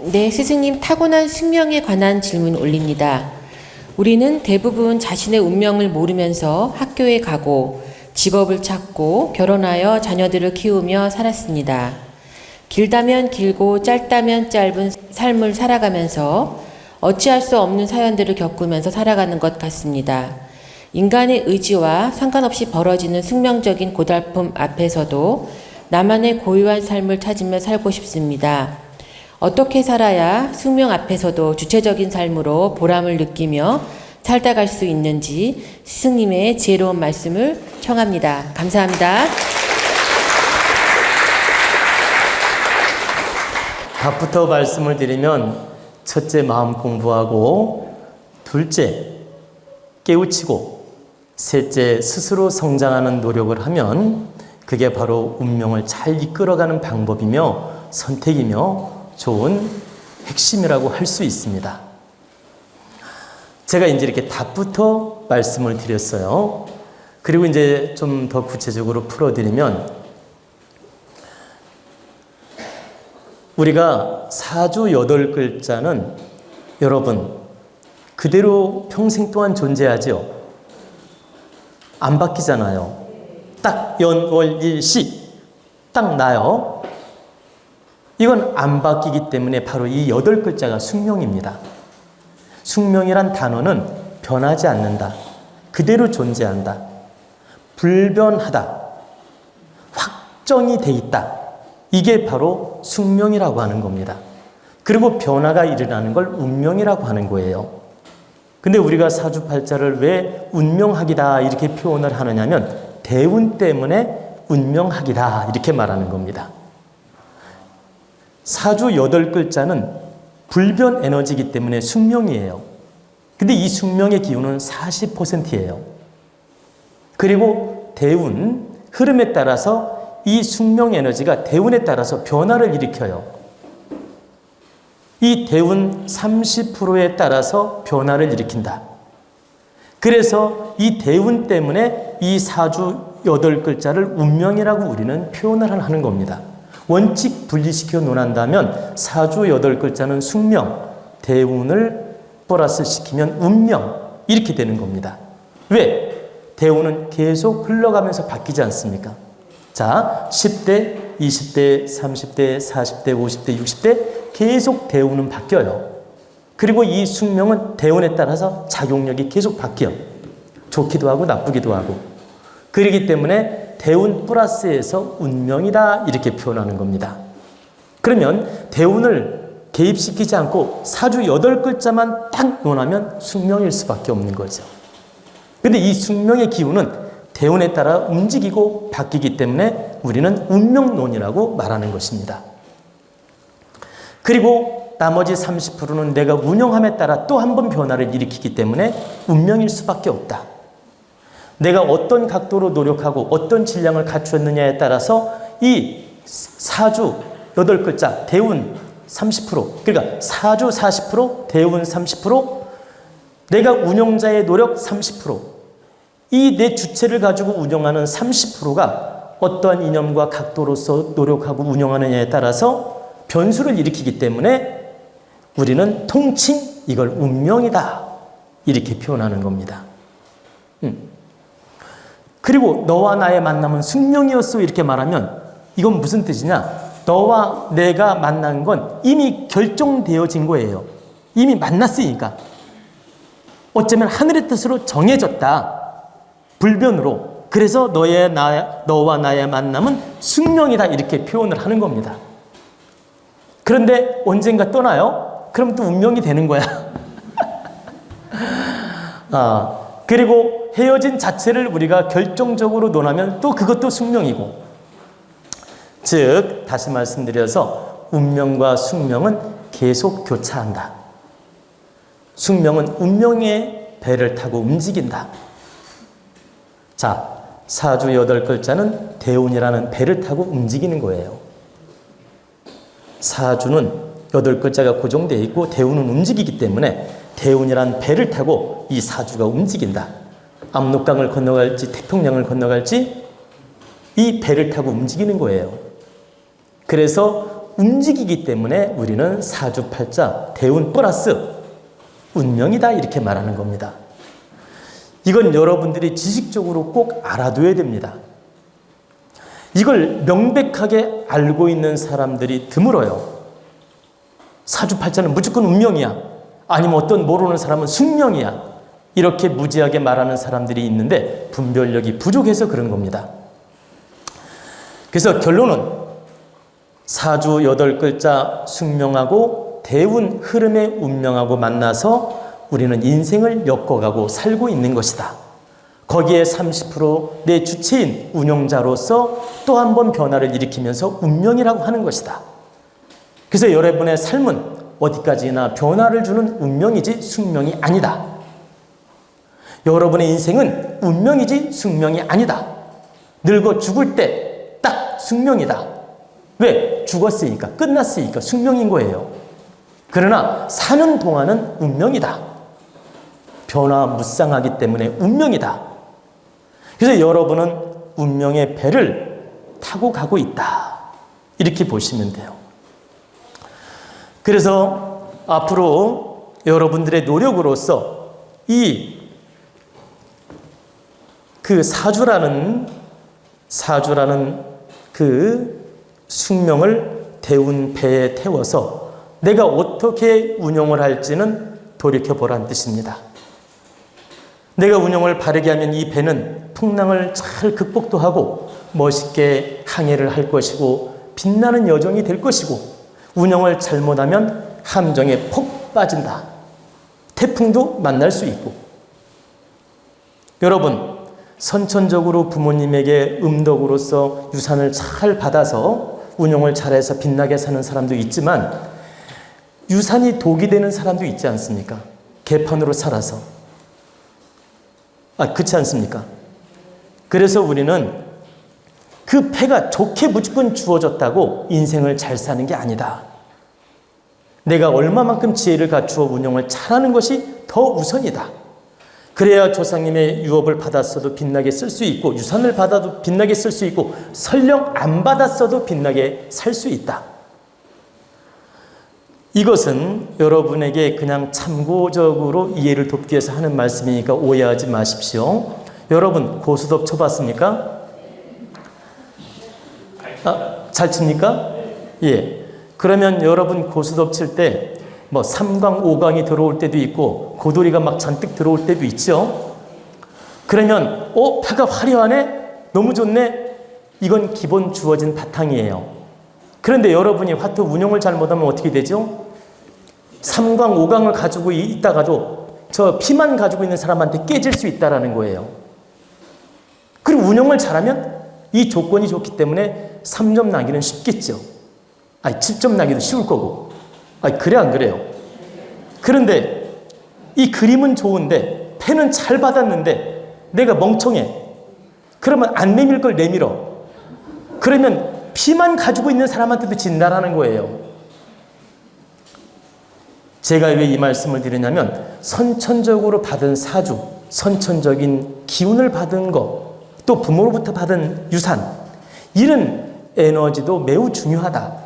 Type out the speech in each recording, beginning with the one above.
네, 스승님, 타고난 숙명에 관한 질문 올립니다. 우리는 대부분 자신의 운명을 모르면서 학교에 가고 직업을 찾고 결혼하여 자녀들을 키우며 살았습니다. 길다면 길고 짧다면 짧은 삶을 살아가면서 어찌할 수 없는 사연들을 겪으면서 살아가는 것 같습니다. 인간의 의지와 상관없이 벌어지는 숙명적인 고달픔 앞에서도 나만의 고유한 삶을 찾으며 살고 싶습니다. 어떻게 살아야 숙명 앞에서도 주체적인 삶으로 보람을 느끼며 살다 갈 수 있는지 스승님의 지혜로운 말씀을 청합니다. 감사합니다. 답부터 말씀을 드리면, 첫째 마음 공부하고, 둘째 깨우치고, 셋째 스스로 성장하는 노력을 하면 그게 바로 운명을 잘 이끌어가는 방법이며 선택이며 좋은 핵심이라고 할 수 있습니다. 제가 이제 이렇게 답부터 말씀을 드렸어요. 그리고 이제 좀 더 구체적으로 풀어드리면, 우리가 사주 8글자는 여러분 그대로 평생 동안 존재하죠. 안 바뀌잖아요. 딱 연월일시 딱 나요. 이건 안 바뀌기 때문에 바로 이 8글자가 숙명입니다. 숙명이란 단어는 변하지 않는다, 그대로 존재한다, 불변하다, 확정이 돼 있다, 이게 바로 숙명이라고 하는 겁니다. 그리고 변화가 일어나는 걸 운명이라고 하는 거예요. 근데 우리가 사주팔자를 왜 운명학이다 이렇게 표현을 하느냐면, 대운 때문에 운명학이다 이렇게 말하는 겁니다. 사주 8글자는 불변 에너지이기 때문에 숙명이에요. 근데 이 숙명의 기운은 40%예요. 그리고 대운 흐름에 따라서 이 숙명 에너지가 대운에 따라서 변화를 일으켜요. 이 대운 30%에 따라서 변화를 일으킨다. 그래서 이 대운 때문에 이 사주 8글자를 운명이라고 우리는 표현을 하는 겁니다. 원칙 분리시켜 논한다면 사주 8글자는 숙명, 대운을 플러스 시키면 운명, 이렇게 되는 겁니다. 왜? 대운은 계속 흘러가면서 바뀌지 않습니까? 자, 10대, 20대, 30대, 40대, 50대, 60대 계속 대운은 바뀌어요. 그리고 이 숙명은 대운에 따라서 작용력이 계속 바뀌어요. 좋기도 하고 나쁘기도 하고. 그렇기 때문에 대운 플러스에서 운명이다 이렇게 표현하는 겁니다. 그러면 대운을 개입시키지 않고 사주 8글자만 딱 논하면 숙명일 수밖에 없는 거죠. 근데 이 숙명의 기운은 대운에 따라 움직이고 바뀌기 때문에 우리는 운명론이라고 말하는 것입니다. 그리고 나머지 30%는 내가 운영함에 따라 또 한 번 변화를 일으키기 때문에 운명일 수밖에 없다. 내가 어떤 각도로 노력하고 어떤 질량을 갖추었느냐에 따라서 이 사주 8글자 대운 30%, 그러니까 사주 40%, 대운 30%, 내가 운영자의 노력 30%, 이 내 주체를 가지고 운영하는 30%가 어떠한 이념과 각도로서 노력하고 운영하느냐에 따라서 변수를 일으키기 때문에 우리는 통칭 이걸 운명이다 이렇게 표현하는 겁니다. 그리고 너와 나의 만남은 숙명이었어 이렇게 말하면 이건 무슨 뜻이냐? 너와 내가 만난 건 이미 결정되어진 거예요. 이미 만났으니까. 어쩌면 하늘의 뜻으로 정해졌다. 불변으로. 그래서 너와 나의 만남은 숙명이다 이렇게 표현을 하는 겁니다. 그런데 언젠가 떠나요? 그럼 또 운명이 되는 거야. 그리고 헤어진 자체를 우리가 결정적으로 논하면 또 그것도 숙명이고, 즉 다시 말씀드려서 운명과 숙명은 계속 교차한다. 숙명은 운명의 배를 타고 움직인다. 자, 사주 8글자는 대운이라는 배를 타고 움직이는 거예요. 사주는 8글자가 고정되어 있고 대운은 움직이기 때문에 대운이란 배를 타고 이 사주가 움직인다. 압록강을 건너갈지 태평양을 건너갈지 이 배를 타고 움직이는 거예요. 그래서 움직이기 때문에 우리는 사주팔자 대운 플러스 운명이다 이렇게 말하는 겁니다. 이건 여러분들이 지식적으로 꼭 알아둬야 됩니다. 이걸 명백하게 알고 있는 사람들이 드물어요. 사주팔자는 무조건 운명이야. 아니면 어떤 모르는 사람은 숙명이야. 이렇게 무지하게 말하는 사람들이 있는데 분별력이 부족해서 그런 겁니다. 그래서 결론은 사주 8글자 숙명하고 대운 흐름의 운명하고 만나서 우리는 인생을 엮어가고 살고 있는 것이다. 거기에 30% 내 주체인 운영자로서 또 한 번 변화를 일으키면서 운명이라고 하는 것이다. 그래서 여러분의 삶은 어디까지나 변화를 주는 운명이지 숙명이 아니다. 여러분의 인생은 운명이지 숙명이 아니다. 늙어 죽을 때 딱 숙명이다. 왜? 죽었으니까, 끝났으니까 숙명인 거예요. 그러나 사는 동안은 운명이다. 변화무쌍하기 때문에 운명이다. 그래서 여러분은 운명의 배를 타고 가고 있다. 이렇게 보시면 돼요. 그래서 앞으로 여러분들의 노력으로서 그 사주라는 그 숙명을 대운 배에 태워서 내가 어떻게 운영을 할지는 돌이켜보라는 뜻입니다. 내가 운영을 바르게 하면 이 배는 풍랑을 잘 극복도 하고 멋있게 항해를 할 것이고 빛나는 여정이 될 것이고, 운영을 잘못하면 함정에 폭 빠진다. 태풍도 만날 수 있고. 여러분, 선천적으로 부모님에게 음덕으로서 유산을 잘 받아서 운영을 잘해서 빛나게 사는 사람도 있지만 유산이 독이 되는 사람도 있지 않습니까? 개판으로 살아서. 그렇지 않습니까? 그래서 우리는 그 패가 좋게 무조건 주어졌다고 인생을 잘 사는 게 아니다. 내가 얼마만큼 지혜를 갖추어 운영을 잘하는 것이 더 우선이다. 그래야 조상님의 유업을 받았어도 빛나게 쓸 수 있고, 유산을 받아도 빛나게 쓸 수 있고, 설령 안 받았어도 빛나게 살 수 있다. 이것은 여러분에게 그냥 참고적으로 이해를 돕기 위해서 하는 말씀이니까 오해하지 마십시오. 여러분 고스톱 쳐봤습니까? 잘 칩니까? 예. 그러면 여러분 고스톱 칠 때 뭐 3강, 5강이 들어올 때도 있고 고돌이가 막 잔뜩 들어올 때도 있죠. 그러면 패가 화려하네? 너무 좋네? 이건 기본 주어진 바탕이에요. 그런데 여러분이 화투 운영을 잘못하면 어떻게 되죠? 3강, 5강을 가지고 있다가도 저 피만 가지고 있는 사람한테 깨질 수 있다는 거예요. 그리고 운영을 잘하면 이 조건이 좋기 때문에 3점 나기는 쉽겠죠. 7점 나기도 쉬울 거고. 그래 안 그래요? 그런데 이 그림은 좋은데 패는 잘 받았는데 내가 멍청해. 그러면 안 내밀 걸 내밀어. 그러면 피만 가지고 있는 사람한테도 진다라는 거예요. 제가 왜 이 말씀을 드리냐면 선천적으로 받은 사주, 선천적인 기운을 받은 것, 또 부모로부터 받은 유산, 이런 에너지도 매우 중요하다.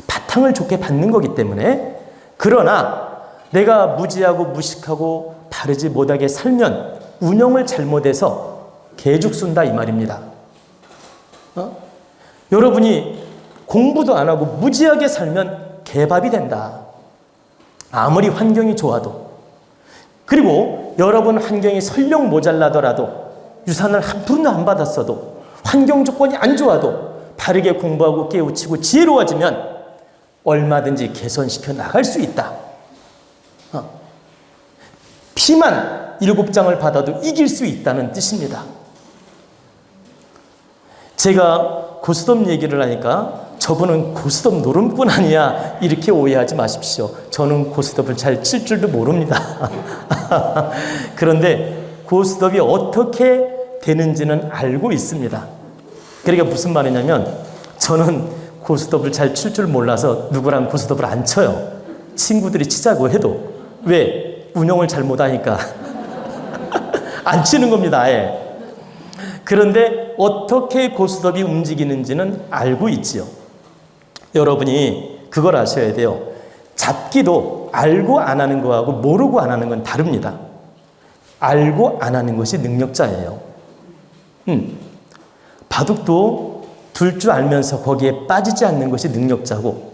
바탕을 좋게 받는 거기 때문에. 그러나 내가 무지하고 무식하고 바르지 못하게 살면 운영을 잘못해서 개죽순다 이 말입니다. 여러분이 공부도 안 하고 무지하게 살면 개밥이 된다. 아무리 환경이 좋아도. 그리고 여러분 환경이 설령 모자라더라도, 유산을 한 푼도 안 받았어도, 환경 조건이 안 좋아도 바르게 공부하고 깨우치고 지혜로워지면 얼마든지 개선시켜 나갈 수 있다. 피만 7장을 받아도 이길 수 있다는 뜻입니다. 제가 고스톱 얘기를 하니까 저분은 고스톱 노름꾼 아니야 이렇게 오해하지 마십시오. 저는 고스톱을 잘 칠 줄도 모릅니다. 그런데 고스톱이 어떻게 되는지는 알고 있습니다. 그러니까 무슨 말이냐면 저는 고스톱을 잘 칠 줄 몰라서 누구랑 고스톱을 안 쳐요. 친구들이 치자고 해도. 왜? 운영을 잘못하니까. 안 치는 겁니다. 아예. 그런데 어떻게 고스톱이 움직이는지는 알고 있지요. 여러분이 그걸 아셔야 돼요. 잡기도 알고 안 하는 거하고 모르고 안 하는 건 다릅니다. 알고 안 하는 것이 능력자예요. 바둑도 둘 줄 알면서 거기에 빠지지 않는 것이 능력자고,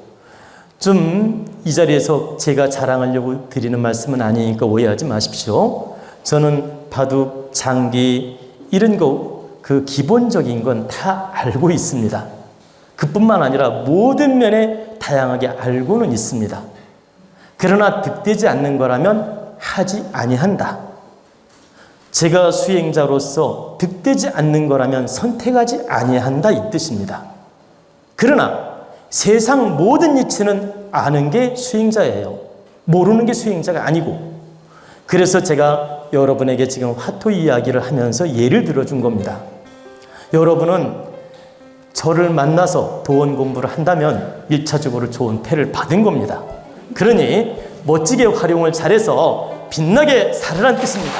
좀 이 자리에서 제가 자랑하려고 드리는 말씀은 아니니까 오해하지 마십시오. 저는 바둑, 장기 이런 거 그 기본적인 건 다 알고 있습니다. 그뿐만 아니라 모든 면에 다양하게 알고는 있습니다. 그러나 득되지 않는 거라면 하지 아니한다. 제가 수행자로서 득되지 않는 거라면 선택하지 아니한다, 이 뜻입니다. 그러나 세상 모든 이치는 아는 게 수행자예요. 모르는 게 수행자가 아니고. 그래서 제가 여러분에게 지금 화토 이야기를 하면서 예를 들어준 겁니다. 여러분은 저를 만나서 도원 공부를 한다면 1차적으로 좋은 패를 받은 겁니다. 그러니 멋지게 활용을 잘해서 빛나게 살으란 뜻입니다.